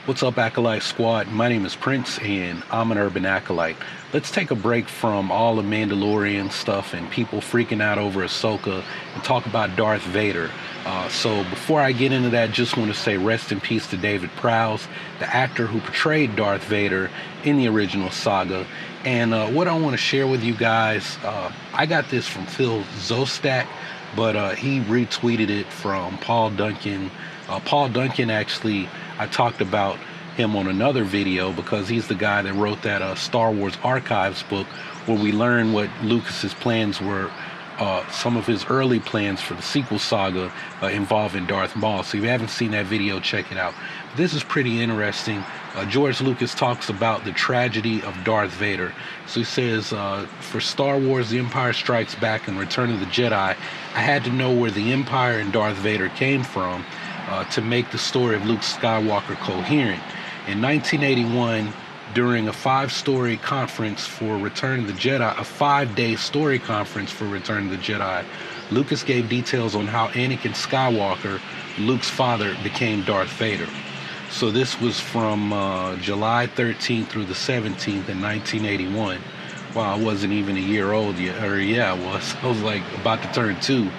What's up, Acolyte Squad? My name is Prince, and I'm an urban acolyte. Let's take a break from all the Mandalorian stuff and people freaking out over Ahsoka and talk about Darth Vader. So before I get into that, just want to say rest in peace to David Prowse, the actor who portrayed Darth Vader in the original saga. And what I want to share with you guys, I got this from Phil Zostak, but he retweeted it from Paul Duncan. Paul Duncan, actually, I talked about him on another video because he's the guy that wrote that Star Wars Archives book where we learn what Lucas's plans were, some of his early plans for the sequel saga involving Darth Maul. So if you haven't seen that video, check it out. This is pretty interesting. George Lucas talks about the tragedy of Darth Vader. So he says, for Star Wars, The Empire Strikes Back and Return of the Jedi, I had to know where the Empire and Darth Vader came from to make the story of Luke Skywalker coherent. In 1981, during a five-story conference for Return of the Jedi, a 5-day story conference for Return of the Jedi, Lucas gave details on how Anakin Skywalker, Luke's father, became Darth Vader. So this was from July 13th through the 17th in 1981. Wow, I wasn't even a year old yet. Or yeah, I was. I was like about to turn 2.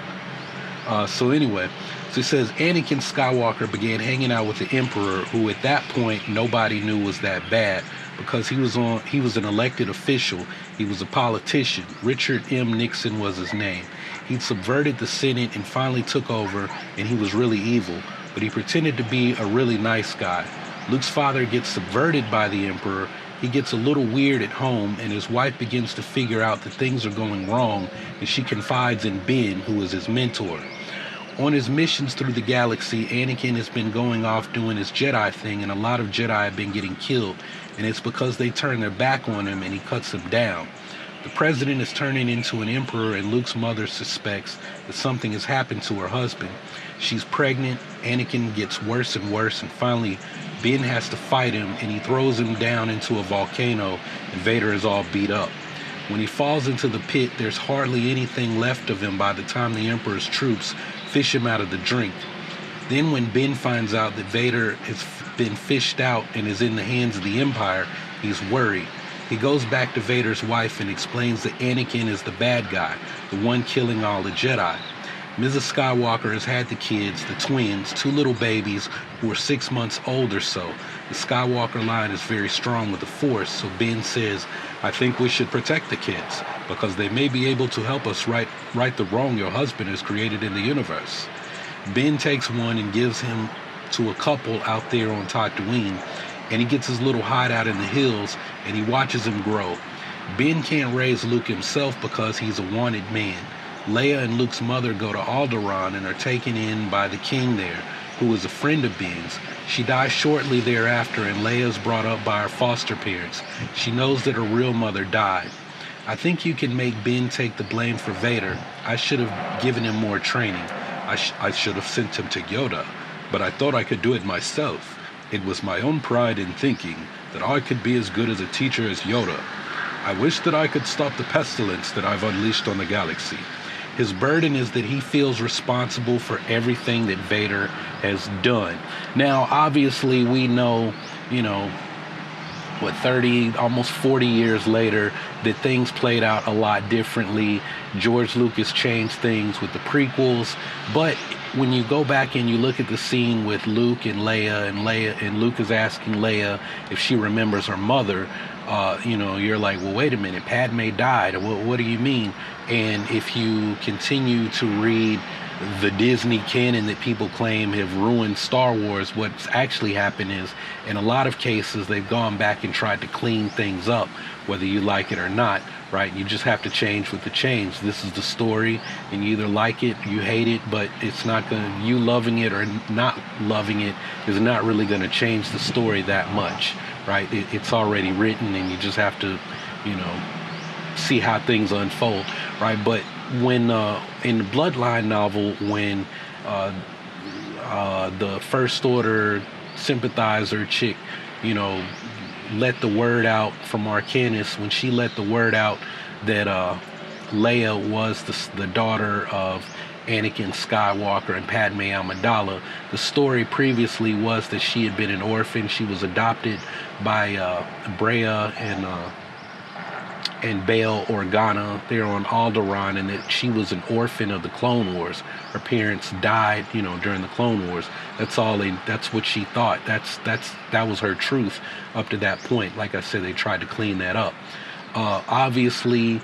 So anyway, so it says Anakin Skywalker began hanging out with the Emperor, who at that point nobody knew was that bad because he was an elected official. He was a politician. Richard M. Nixon was his name. He'd subverted the Senate and finally took over, and he was really evil, but he pretended to be a really nice guy. Luke's father gets subverted by the Emperor. He gets a little weird at home, and his wife begins to figure out that things are going wrong, and she confides in Ben, who is his mentor. On his missions through the galaxy, Anakin has been going off doing his Jedi thing, and a lot of Jedi have been getting killed, and it's because they turn their back on him and he cuts them down. The president is turning into an emperor, and Luke's mother suspects that something has happened to her husband. She's pregnant, Anakin gets worse and worse, and finally Ben has to fight him, and he throws him down into a volcano, and Vader is all beat up. When he falls into the pit, there's hardly anything left of him by the time the Emperor's troops fish him out of the drink. Then when Ben finds out that Vader has been fished out and is in the hands of the Empire, he's worried. He goes back to Vader's wife and explains that Anakin is the bad guy, the one killing all the Jedi. Mrs. Skywalker has had the kids, the twins, 2 little babies who are 6 months old or so. The Skywalker line is very strong with the Force, so Ben says, I think we should protect the kids because they may be able to help us right the wrong your husband has created in the universe. Ben takes one and gives him to a couple out there on Tatooine, and he gets his little hideout in the hills, and he watches him grow. Ben can't raise Luke himself because he's a wanted man. Leia and Luke's mother go to Alderaan and are taken in by the king there, who is a friend of Ben's. She dies shortly thereafter, and Leia's brought up by her foster parents. She knows that her real mother died. I think you can make Ben take the blame for Vader. I should have given him more training. I should have sent him to Yoda, but I thought I could do it myself. It was my own pride in thinking that I could be as good as a teacher as Yoda. I wish that I could stop the pestilence that I've unleashed on the galaxy. His burden is that he feels responsible for everything that Vader has done. Now, obviously, we know, 30, almost 40 years later, that things played out a lot differently. George Lucas changed things with the prequels, but when you go back and you look at the scene with Luke and Leia, and Luke is asking Leia if she remembers her mother, you're like, well, wait a minute, Padme died. What do you mean? And if you continue to read the Disney canon that people claim have ruined Star Wars, what's actually happened is, in a lot of cases, they've gone back and tried to clean things up, whether you like it or not, right? You just have to change with the change. This is the story, and you either like it, you hate it, but it's not gonna, you loving it or not loving it is not really gonna change the story that much, right? It's already written, and you just have to, see how things unfold, right? But when in the Bloodline novel, when the First Order sympathizer chick, let the word out from Arcanis, when she let the word out that Leia was the daughter of Anakin Skywalker and Padme Amidala. The story previously was that she had been an orphan. She was adopted by Brea and Bail Organa there on Alderaan, and that she was an orphan of the Clone Wars. Her parents died, during the Clone Wars. That's what she thought. That was her truth up to that point. Like I said, they tried to clean that up. Obviously,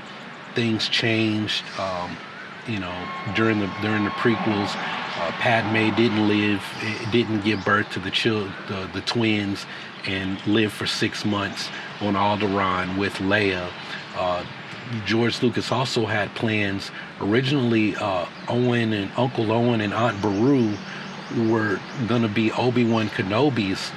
things changed. During the prequels, Padme didn't give birth to the twins, and lived for 6 months on Alderaan with Leia. George Lucas also had plans. Originally, Uncle Owen and Aunt Beru were going to be Obi-Wan Kenobi's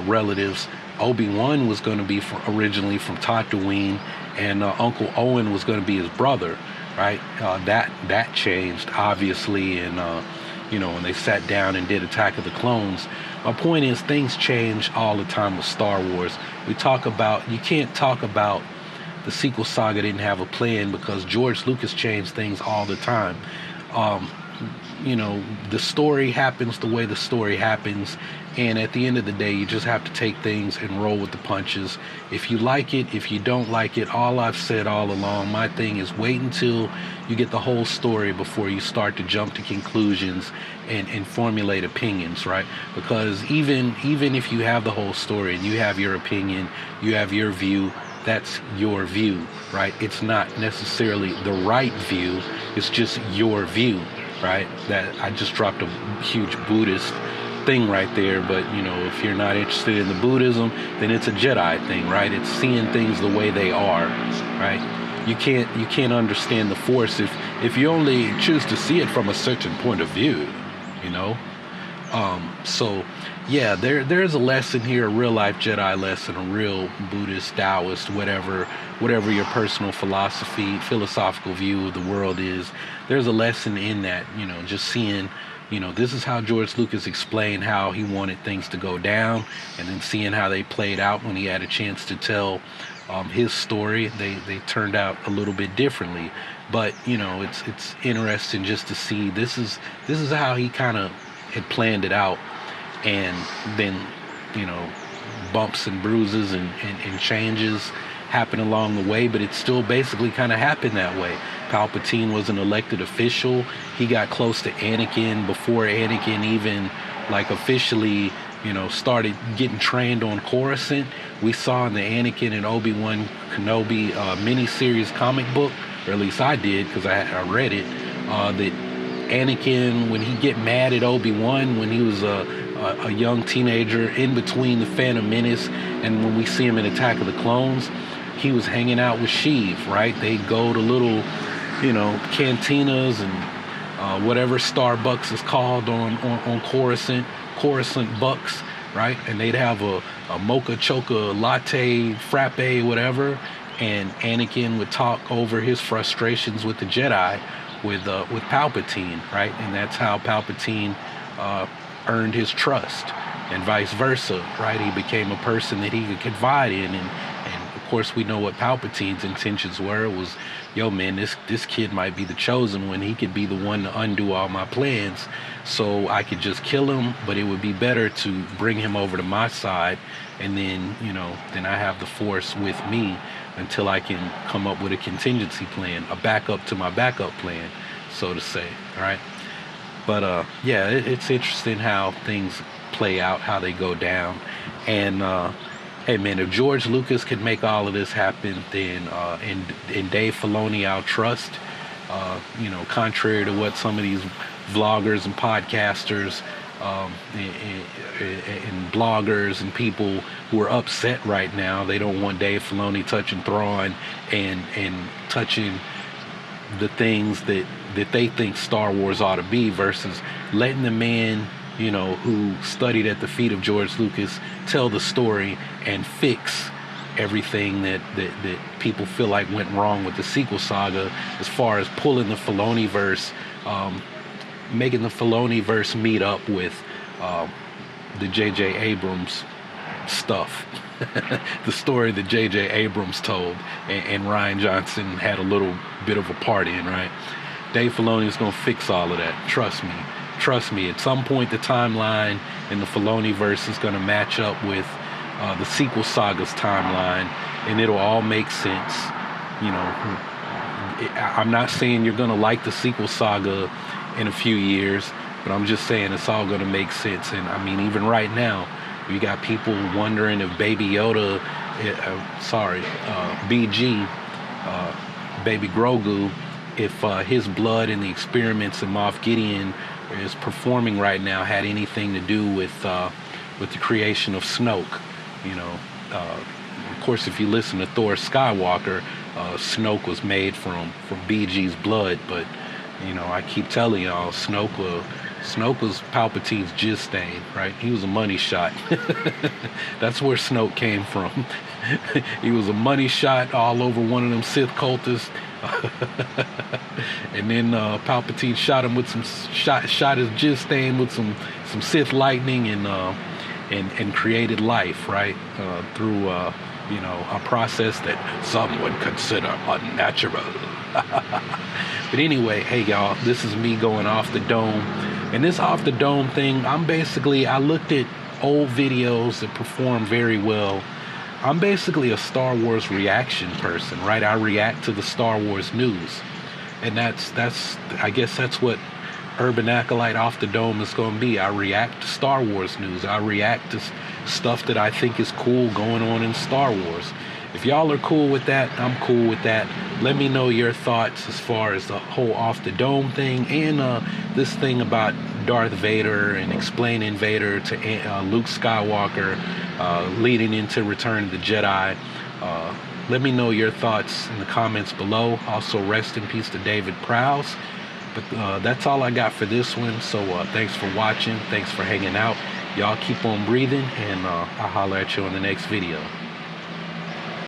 relatives. Obi-Wan was going to be originally from Tatooine, and Uncle Owen was going to be his brother, right? That changed, obviously, and when they sat down and did Attack of the Clones. My point is, things change all the time with Star Wars. You can't talk about the sequel saga didn't have a plan, because George Lucas changed things all the time. The story happens the way the story happens, and at the end of the day, you just have to take things and roll with the punches. If you like it, if you don't like it, all I've said all along, my thing is wait until you get the whole story before you start to jump to conclusions and formulate opinions, right? Because even if you have the whole story and you have your opinion, you have your view, that's your view, right? It's not necessarily the right view, it's just your view, right? That I just dropped a huge Buddhist thing right there, but if you're not interested in the Buddhism, then it's a Jedi thing, right? It's seeing things the way they are, right? You can't understand the Force if you only choose to see it from a certain point of view, So yeah, there's a lesson here, a real life Jedi lesson, a real Buddhist, Taoist, whatever your personal philosophical view of the world is. There's a lesson in that, just seeing, this is how George Lucas explained how he wanted things to go down, and then seeing how they played out when he had a chance to tell his story. They turned out a little bit differently, but it's interesting just to see this is how he kind of had planned it out. And then, bumps and bruises and changes happen along the way, but it still basically kind of happened that way. Palpatine was an elected official. He got close to Anakin before Anakin even, officially, started getting trained on Coruscant. We saw in the Anakin and Obi-Wan Kenobi miniseries comic book, or at least I did, because I read it, that Anakin, when he get mad at Obi-Wan, when he was a young teenager in between the Phantom Menace and when we see him in Attack of the Clones, he was hanging out with Sheev, right? They go to little, cantinas and whatever Starbucks is called on Coruscant Bucks, right? And they'd have a mocha choca latte frappe, whatever, and Anakin would talk over his frustrations with the Jedi with Palpatine, right? And that's how Palpatine earned his trust, and vice versa, right? He became a person that he could confide in, and of course we know what Palpatine's intentions were. It was, yo man, this kid might be the chosen one. He could be the one to undo all my plans, so I could just kill him, but it would be better to bring him over to my side, and then then I have the Force with me until I can come up with a contingency plan, a backup to my backup plan, so to say, all right? But yeah, it's interesting how things play out, how they go down. And hey man, if George Lucas could make all of this happen, then in Dave Filoni I'll trust. Contrary to what some of these vloggers and podcasters and bloggers and people who are upset right now, they don't want Dave Filoni touching Thrawn and touching the things that they think Star Wars ought to be, versus letting the man, who studied at the feet of George Lucas, tell the story and fix everything that people feel like went wrong with the sequel saga, as far as pulling the Filoni-verse, making the Filoni-verse meet up with the J.J. Abrams stuff. The story that J.J. Abrams told and Rian Johnson had a little bit of a part in, right? Dave Filoni is going to fix all of that. Trust me. Trust me. At some point, the timeline in the Filoni-verse is going to match up with the sequel saga's timeline, and it'll all make sense. You know, I'm not saying you're going to like the sequel saga in a few years, but I'm just saying it's all going to make sense. And I mean, even right now, you got people wondering if Baby Yoda, BG, Baby Grogu, if his blood in the experiments in Moff Gideon is performing right now had anything to do with the creation of Snoke. You know, of course, if you listen to Thor Skywalker, Snoke was made from BG's blood, but you know, I keep telling y'all, Snoke was Palpatine's jizz stain, right? He was a money shot. That's where Snoke came from. He was a money shot all over one of them Sith cultists. And then Palpatine shot him with shot his jizz stain with some Sith lightning and created life, right? Through you know, a process that some would consider unnatural. But anyway, hey y'all, this is me going off the dome. And this off the dome thing, I looked at old videos that perform very well. I'm basically a Star Wars reaction person, right? I react to the Star Wars news. And I guess that's what Urban Acolyte Off the Dome is going to be. I react to Star Wars news. I react to stuff that I think is cool going on in Star Wars. If y'all are cool with that, I'm cool with that. Let me know your thoughts as far as the whole Off the Dome thing and this thing about Darth Vader and explaining Vader to Luke Skywalker leading into Return of the Jedi. Let me know your thoughts in the comments below. Also, rest in peace to David Prowse. But that's all I got for this one. So thanks for watching. Thanks for hanging out. Y'all keep on breathing, and I'll holler at you in the next video.